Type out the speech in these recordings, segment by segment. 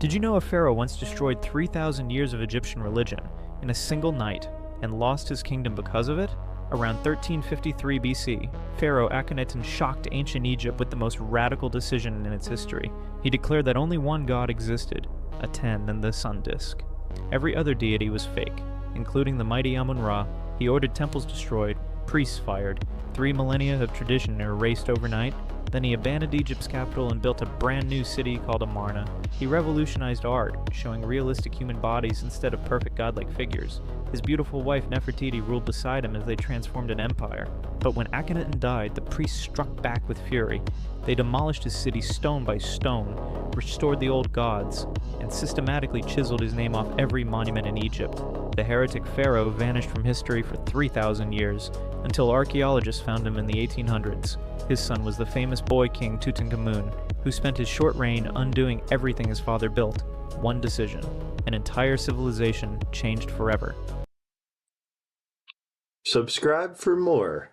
Did you know a pharaoh once destroyed 3,000 years of Egyptian religion in a single night and lost his kingdom because of it? Around 1353 BC, Pharaoh Akhenaten shocked ancient Egypt with the most radical decision in its history. He declared that only one god existed, Aten and the sun disk. Every other deity was fake, including the mighty Amun-Ra. He ordered temples destroyed, priests fired, 3 millennia of tradition erased overnight. Then he abandoned Egypt's capital and built a brand new city called Amarna. He revolutionized art, showing realistic human bodies instead of perfect godlike figures. His beautiful wife Nefertiti ruled beside him as they transformed an empire. But when Akhenaten died, the priests struck back with fury. They demolished his city stone by stone, restored the old gods, and systematically chiseled his name off every monument in Egypt. The heretic pharaoh vanished from history for 3,000 years, until archaeologists found him in the 1800s. His son was the famous boy king Tutankhamun, who spent his short reign undoing everything his father built. One decision. An entire civilization changed forever. Subscribe for more.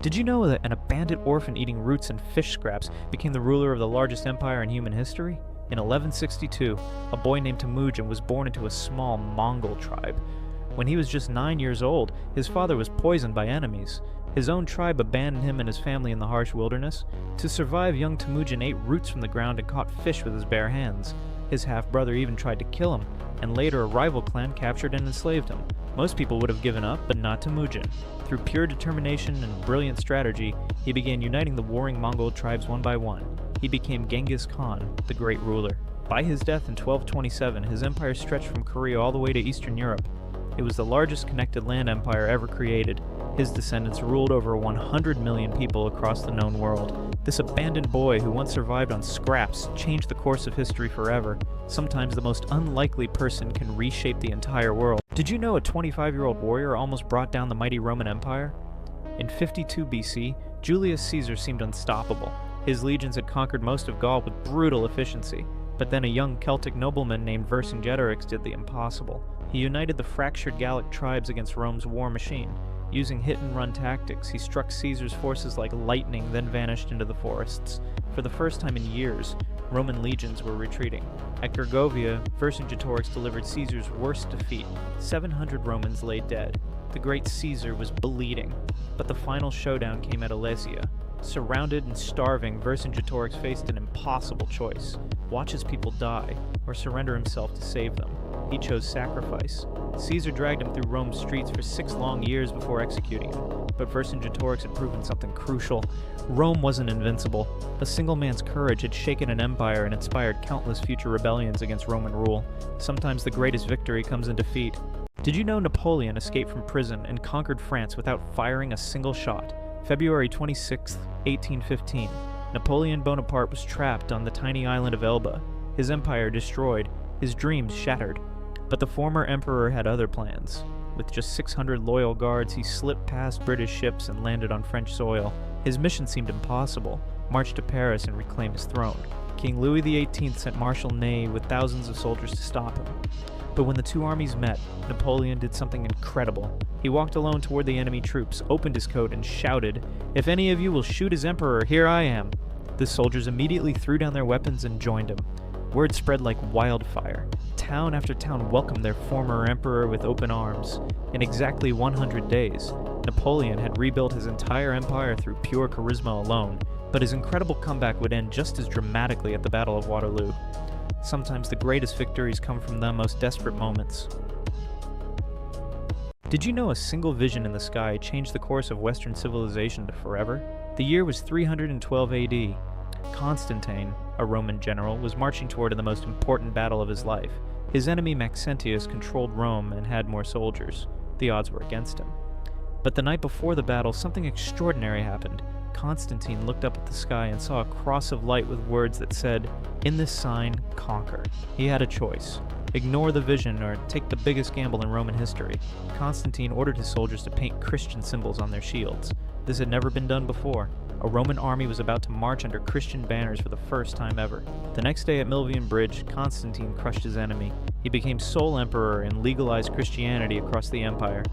Did you know that an abandoned orphan eating roots and fish scraps became the ruler of the largest empire in human history? In 1162, a boy named Temujin was born into a small Mongol tribe. When he was just 9 years old, his father was poisoned by enemies. His own tribe abandoned him and his family in the harsh wilderness. To survive, young Temujin ate roots from the ground and caught fish with his bare hands. His half-brother even tried to kill him, and later a rival clan captured and enslaved him. Most people would have given up, but not Temujin. Through pure determination and brilliant strategy, he began uniting the warring Mongol tribes one by one. He became Genghis Khan, the great ruler. By his death in 1227, his empire stretched from Korea all the way to Eastern Europe. It was the largest connected land empire ever created. His descendants ruled over 100 million people across the known world. This abandoned boy who once survived on scraps changed the course of history forever. Sometimes the most unlikely person can reshape the entire world. Did you know a 25-year-old warrior almost brought down the mighty Roman Empire? In 52 BC, Julius Caesar seemed unstoppable. His legions had conquered most of Gaul with brutal efficiency. But then a young Celtic nobleman named Vercingetorix did the impossible. He united the fractured Gallic tribes against Rome's war machine. Using hit-and-run tactics, he struck Caesar's forces like lightning, then vanished into the forests. For the first time in years, Roman legions were retreating. At Gergovia, Vercingetorix delivered Caesar's worst defeat. 700 Romans lay dead. The great Caesar was bleeding. But the final showdown came at Alesia. Surrounded and starving, Vercingetorix faced an impossible choice: watch his people die, or surrender himself to save them. He chose sacrifice. Caesar dragged him through Rome's streets for 6 long years before executing him. But Vercingetorix had proven something crucial. Rome wasn't invincible. A single man's courage had shaken an empire and inspired countless future rebellions against Roman rule. Sometimes the greatest victory comes in defeat. Did you know Napoleon escaped from prison and conquered France without firing a single shot? February 26, 1815, Napoleon Bonaparte was trapped on the tiny island of Elba, his empire destroyed, his dreams shattered. But the former emperor had other plans. With just 600 loyal guards, he slipped past British ships and landed on French soil. His mission seemed impossible: march to Paris and reclaim his throne. King Louis XVIII sent Marshal Ney with thousands of soldiers to stop him. But when the two armies met, Napoleon did something incredible. He walked alone toward the enemy troops, opened his coat, and shouted, "If any of you will shoot his emperor, here I am." The soldiers immediately threw down their weapons and joined him. Word spread like wildfire. Town after town welcomed their former emperor with open arms. In exactly 100 days, Napoleon had rebuilt his entire empire through pure charisma alone, but his incredible comeback would end just as dramatically at the Battle of Waterloo. Sometimes the greatest victories come from the most desperate moments. Did you know a single vision in the sky changed the course of Western civilization to forever? The year was 312 AD. Constantine, a Roman general, was marching toward the most important battle of his life. His enemy Maxentius controlled Rome and had more soldiers. The odds were against him. But the night before the battle, something extraordinary happened. Constantine looked up at the sky and saw a cross of light with words that said, "In this sign, conquer." He had a choice: ignore the vision or take the biggest gamble in Roman history. Constantine ordered his soldiers to paint Christian symbols on their shields. This had never been done before. A Roman army was about to march under Christian banners for the first time ever. The next day at Milvian Bridge, Constantine crushed his enemy. He became sole emperor and legalized Christianity across the empire.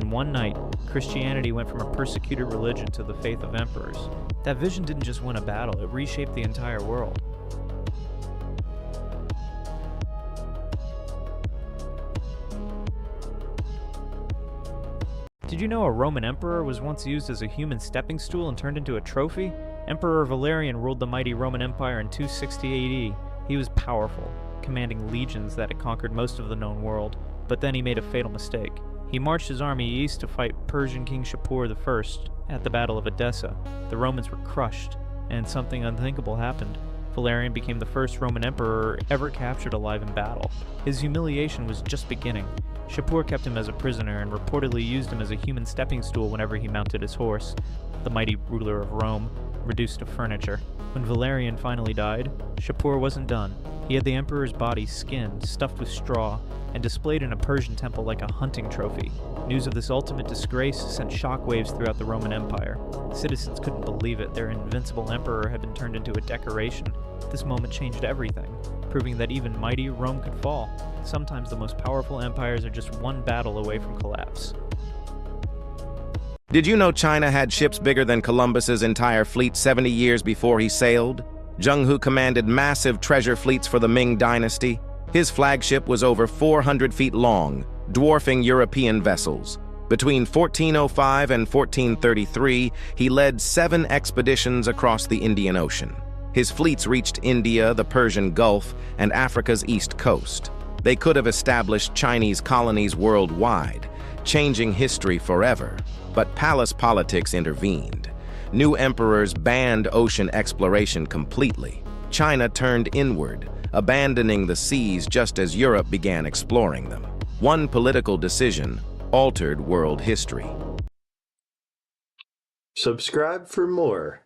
In one night, Christianity went from a persecuted religion to the faith of emperors. That vision didn't just win a battle, it reshaped the entire world. Did you know a Roman emperor was once used as a human stepping stool and turned into a trophy? Emperor Valerian ruled the mighty Roman Empire in 260 AD. He was powerful, commanding legions that had conquered most of the known world, but then he made a fatal mistake. He marched his army east to fight Persian King Shapur I at the Battle of Edessa. The Romans were crushed, and something unthinkable happened. Valerian became the first Roman emperor ever captured alive in battle. His humiliation was just beginning. Shapur kept him as a prisoner and reportedly used him as a human stepping stool whenever he mounted his horse. The mighty ruler of Rome, reduced to furniture. When Valerian finally died, Shapur wasn't done. He had the emperor's body skinned, stuffed with straw, and displayed in a Persian temple like a hunting trophy. News of this ultimate disgrace sent shockwaves throughout the Roman Empire. Citizens couldn't believe it. Their invincible emperor had been turned into a decoration. This moment changed everything, proving that even mighty Rome could fall. Sometimes the most powerful empires are just one battle away from collapse. Did you know China had ships bigger than Columbus's entire fleet 70 years before he sailed? Zheng Hu commanded massive treasure fleets for the Ming Dynasty. His flagship was over 400 feet long, dwarfing European vessels. Between 1405 and 1433, he led 7 expeditions across the Indian Ocean. His fleets reached India, the Persian Gulf, and Africa's east coast. They could have established Chinese colonies worldwide, changing history forever. But palace politics intervened. New emperors banned ocean exploration completely. China turned inward, abandoning the seas just as Europe began exploring them. One political decision altered world history. Subscribe for more.